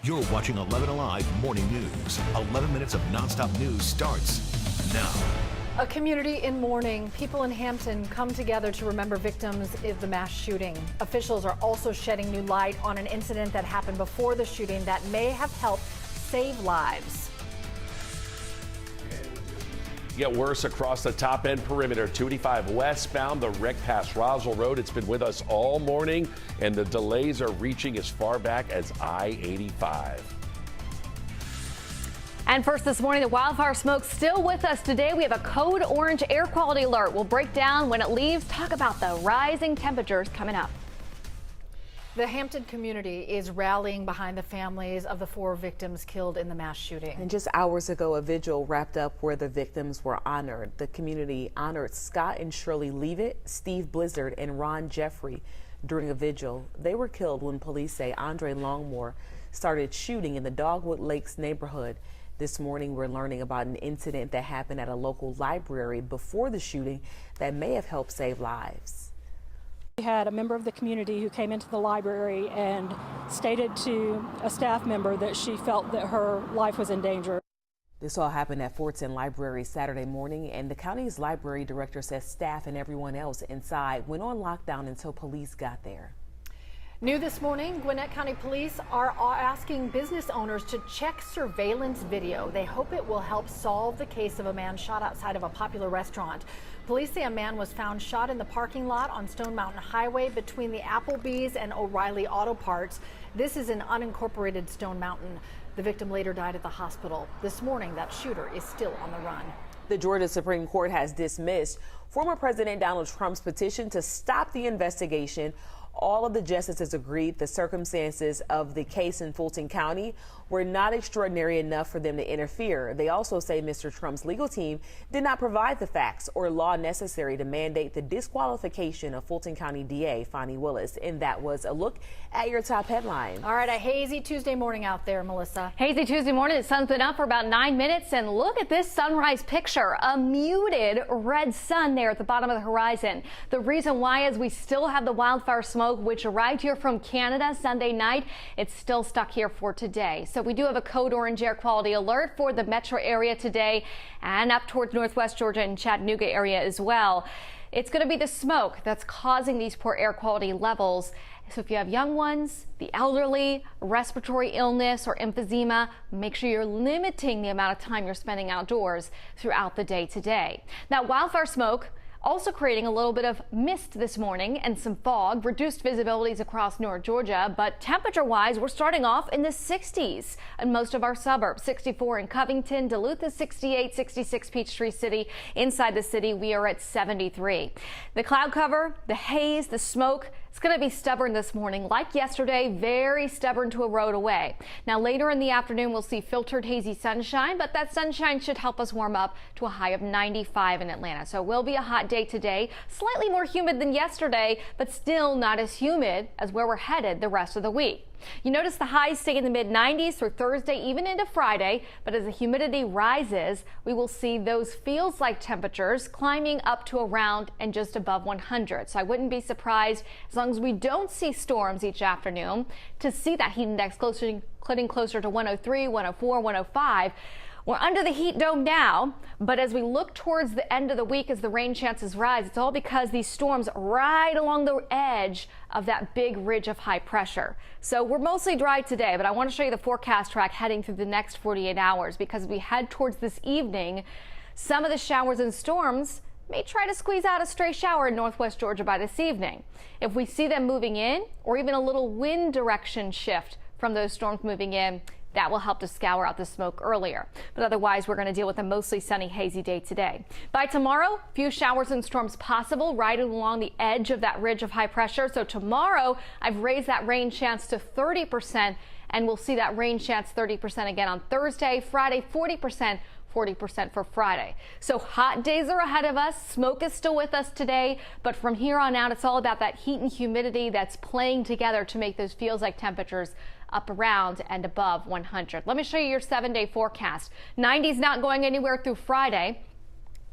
You're watching 11 Alive Morning News. 11 minutes of nonstop news starts now. A community in mourning. People in Hampton come together to remember victims of the mass shooting. Officials are also shedding new light on an incident that happened before the shooting that may have helped save lives. Get worse across the top end perimeter. 285 westbound, the wreck past Roswell Road. It's been with us all morning, and the delays are reaching as far back as I-85. And first this morning, the wildfire smoke still with us today. We have a code orange air quality alert. We'll break down when it leaves, talk about the rising temperatures coming up. The Hampton community is rallying behind the families of the 4 victims killed in the mass shooting. And just hours ago, a vigil wrapped up where the victims were honored. The community honored Scott and Shirley Leavitt, Steve Blizzard, and Ron Jeffrey during a vigil. They were killed when police say Andre Longmore started shooting in the Dogwood Lakes neighborhood. This morning, we're learning about an incident that happened at a local library before the shooting that may have helped save lives. We had a member of the community who came into the library and stated to a staff member that she felt that her life was in danger. This all happened at Fortson Library Saturday morning, and the county's library director says staff and everyone else inside went on lockdown until police got there. New this morning, Gwinnett County Police are asking business owners to check surveillance video. They hope it will help solve the case of a man shot outside of a popular restaurant. Police say a man was found shot in the parking lot on Stone Mountain Highway between the Applebee's and O'Reilly Auto Parts. This is in unincorporated Stone Mountain. The victim later died at the hospital. This morning, that shooter is still on the run. The Georgia Supreme Court has dismissed former President Donald Trump's petition to stop the investigation. All of the justices agreed the circumstances of the case in Fulton County were not extraordinary enough for them to interfere. They also say Mr. Trump's legal team did not provide the facts or law necessary to mandate the disqualification of Fulton County DA Fani Willis. And that was a look at your top headline. All right, a hazy Tuesday morning out there, Melissa. Hazy Tuesday morning. The sun's been up for about 9 minutes, and look at this sunrise picture. A muted red sun there at the bottom of the horizon. The reason why is we still have the wildfire smoke, which arrived here from Canada Sunday night. It's still stuck here for today. So we do have a code orange air quality alert for the metro area today and up towards northwest Georgia and Chattanooga area as well. It's going to be the smoke that's causing these poor air quality levels. So if you have young ones, the elderly, respiratory illness or emphysema, make sure you're limiting the amount of time you're spending outdoors throughout the day today. Now, wildfire smoke also creating a little bit of mist this morning and some fog, reduced visibilities across North Georgia, but temperature-wise, we're starting off in the 60s in most of our suburbs. 64 in Covington, Duluth is 68, 66 Peachtree City. Inside the city, we are at 73. The cloud cover, the haze, the smoke, it's going to be stubborn this morning. Like yesterday, very stubborn to erode away. Now, later in the afternoon, we'll see filtered hazy sunshine, but that sunshine should help us warm up to a high of 95 in Atlanta. So it will be a hot day today, slightly more humid than yesterday, but still not as humid as where we're headed the rest of the week. You notice the highs stay in the mid-90s through Thursday, even into Friday, but as the humidity rises, we will see those feels like temperatures climbing up to around and just above 100. So I wouldn't be surprised, as long as we don't see storms each afternoon, to see that heat index getting closer to 103, 104, 105. We're under the heat dome now, but as we look towards the end of the week, as the rain chances rise, it's all because these storms right along the edge of that big ridge of high pressure. So we're mostly dry today, but I want to show you the forecast track heading through the next 48 hours because as we head towards this evening, some of the showers and storms may try to squeeze out a stray shower in northwest Georgia by this evening. If we see them moving in or even a little wind direction shift from those storms moving in, that will help to scour out the smoke earlier. But otherwise, we're going to deal with a mostly sunny, hazy day today. By tomorrow, few showers and storms possible right along the edge of that ridge of high pressure. So tomorrow, I've raised that rain chance to 30%, and we'll see that rain chance 30% again on Thursday, Friday, 40%. 40% for Friday. So hot days are ahead of us. Smoke is still with us today, but from here on out, it's all about that heat and humidity that's playing together to make those feels like temperatures up around and above 100. Let me show you your 7-day forecast. 90s not going anywhere through Friday.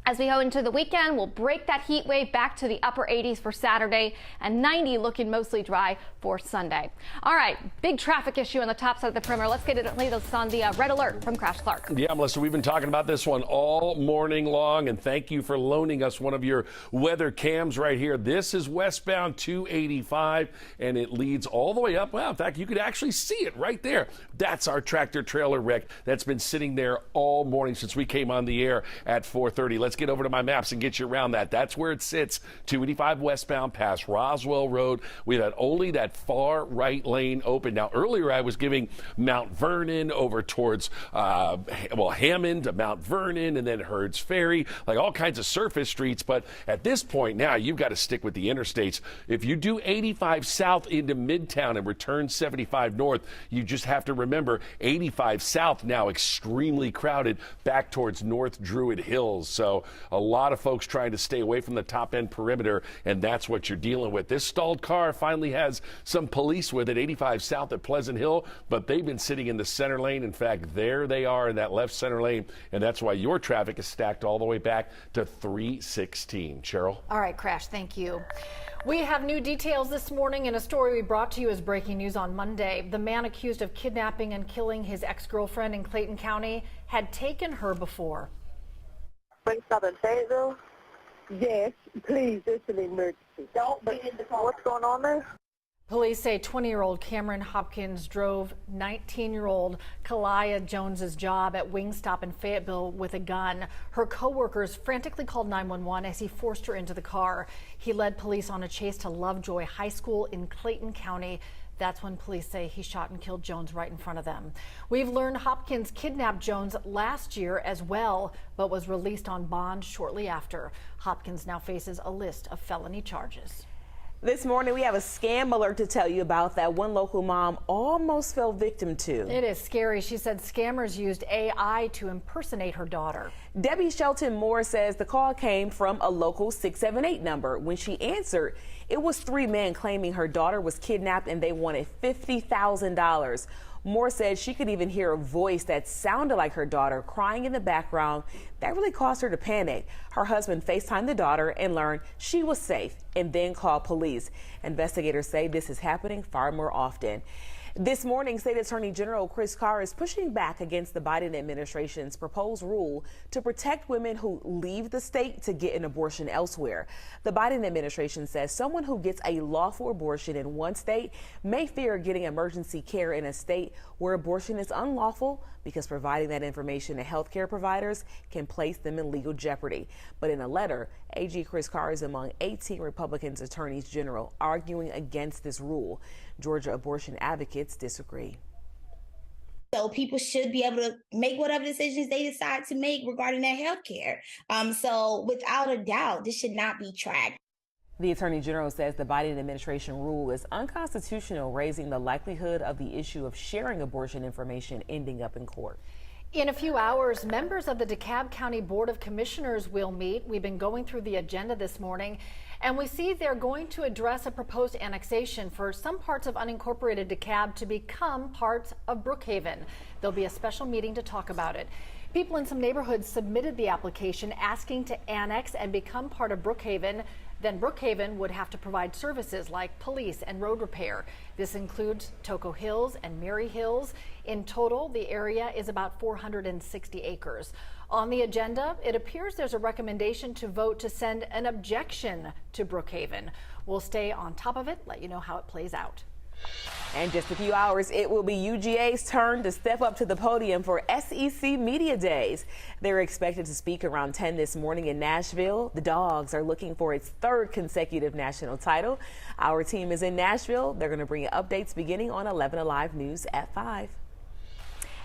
As we go into the weekend, we'll break that heat wave back to the upper 80s for Saturday and 90 looking mostly dry for Sunday. All right, big traffic issue on the top side of the perimeter. Let's get it latest on the red alert from Crash Clark. Yeah, Melissa, we've been talking about this one all morning long, and thank you for loaning us one of your weather cams right here. This is westbound 285, and it leads all the way up. Well, in fact, you could actually see it right there. That's our tractor trailer wreck that's been sitting there all morning since we came on the air at 4:30. Let's get over to my maps and get you around that. That's where it sits, 285 westbound past Roswell Road. We've had only that far right lane open. Now, earlier I was giving Mount Vernon over towards, Hammond to Mount Vernon and then Herds Ferry, like all kinds of surface streets. But at this point now, you've got to stick with the interstates. If you do 85 south into Midtown and return 75 north, you just have to remember 85 south now extremely crowded back towards North Druid Hills. So a lot of folks trying to stay away from the top end perimeter, and that's what you're dealing with. This stalled car finally has some police with it, 85 south at Pleasant Hill, but they've been sitting in the center lane. In fact, there they are in that left center lane, and that's why your traffic is stacked all the way back to 316. Cheryl? All right, Crash, thank you. We have new details this morning in a story we brought to you as breaking news on Monday. The man accused of kidnapping and killing his ex-girlfriend in Clayton County had taken her before. Stop in Fayetteville? Yes, please, it's an emergency. Don't be in the car. What's going on there? Police say 20-year-old Cameron Hopkins drove 19-year-old Kalia Jones's job at Wingstop in Fayetteville with a gun. Her co-workers frantically called 911 as he forced her into the car. He led police on a chase to Lovejoy High School in Clayton County. That's when police say he shot and killed Jones right in front of them. We've learned Hopkins kidnapped Jones last year as well, but was released on bond shortly after. Hopkins now faces a list of felony charges. This morning, we have a scam alert to tell you about that one local mom almost fell victim to. It is scary. She said scammers used AI to impersonate her daughter. Debbie Shelton Moore says the call came from a local 678 number. When she answered, it was 3 men claiming her daughter was kidnapped and they wanted $50,000. Moore said she could even hear a voice that sounded like her daughter crying in the background. That really caused her to panic. Her husband FaceTimed the daughter and learned she was safe and then called police. Investigators say this is happening far more often. This morning, State Attorney General Chris Carr is pushing back against the Biden administration's proposed rule to protect women who leave the state to get an abortion elsewhere. The Biden administration says someone who gets a lawful abortion in one state may fear getting emergency care in a state where abortion is unlawful because providing that information to healthcare providers can place them in legal jeopardy. But in a letter, AG Chris Carr is among 18 Republican attorneys general arguing against this rule. Georgia abortion advocates disagree. So people should be able to make whatever decisions they decide to make regarding their health care. So without a doubt, this should not be tracked. The Attorney General says the Biden administration rule is unconstitutional, raising the likelihood of the issue of sharing abortion information ending up in court. In a few hours, members of the DeKalb County Board of Commissioners will meet. We've been going through the agenda this morning, and we see they're going to address a proposed annexation for some parts of unincorporated DeKalb to become parts of Brookhaven. There'll be a special meeting to talk about it. People in some neighborhoods submitted the application asking to annex and become part of Brookhaven. Then Brookhaven would have to provide services like police and road repair. This includes Toco Hills and Mary Hills. In total, the area is about 460 acres. On the agenda, it appears there's a recommendation to vote to send an objection to Brookhaven. We'll stay on top of it, let you know how it plays out. In just a few hours, it will be UGA's turn to step up to the podium for SEC Media Days. They're expected to speak around 10 this morning in Nashville. The Dogs are looking for its 3rd consecutive national title. Our team is in Nashville. They're going to bring you updates beginning on 11 Alive News at 5.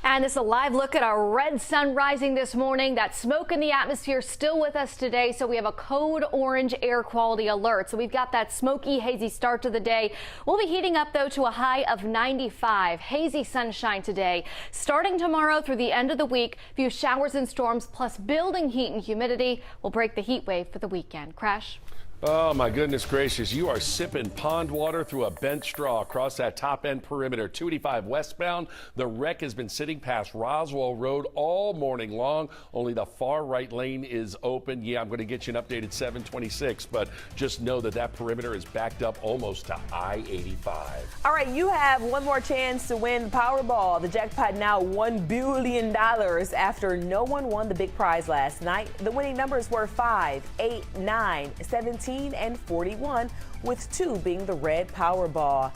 And this is a live look at our red sun rising this morning. That smoke in the atmosphere still with us today, so we have a code orange air quality alert. So we've got that smoky, hazy start to the day. We'll be heating up, though, to a high of 95. Hazy sunshine today. Starting tomorrow through the end of the week, few showers and storms plus building heat and humidity will break the heat wave for the weekend. Crash? Oh, my goodness gracious. You are sipping pond water through a bent straw across that top end perimeter. 285 westbound. The wreck has been sitting past Roswell Road all morning long. Only the far right lane is open. Yeah, I'm going to get you an updated 726, but just know that that perimeter is backed up almost to I-85. All right, you have one more chance to win the Powerball. The jackpot now $1 billion after no one won the big prize last night. The winning numbers were 5, 8, 9, 17, and 41, with 2 being the red Powerball.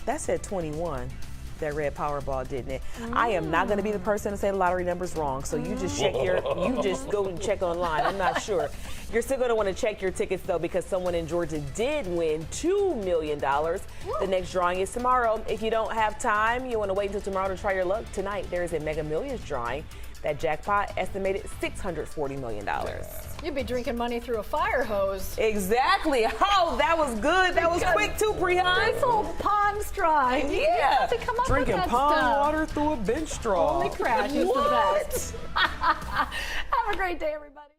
That said 21, that red Powerball, didn't it? I am not going to be the person to say the lottery number's wrong, so you just check you just go and check online. I'm not sure. You're still going to want to check your tickets, though, because someone in Georgia did win $2 million. The next drawing is tomorrow. If you don't have time, you want to wait until tomorrow to try your luck. Tonight, there is a Mega Millions drawing. That jackpot estimated $640 million. You'd be drinking money through a fire hose. Exactly. Oh, that was good. That was quick too, Prehan. This old pond straw. Yeah. To come up Drinking with that pond stuff. water through a bench straw. Holy crap, it's the What? best. Have a great day, everybody.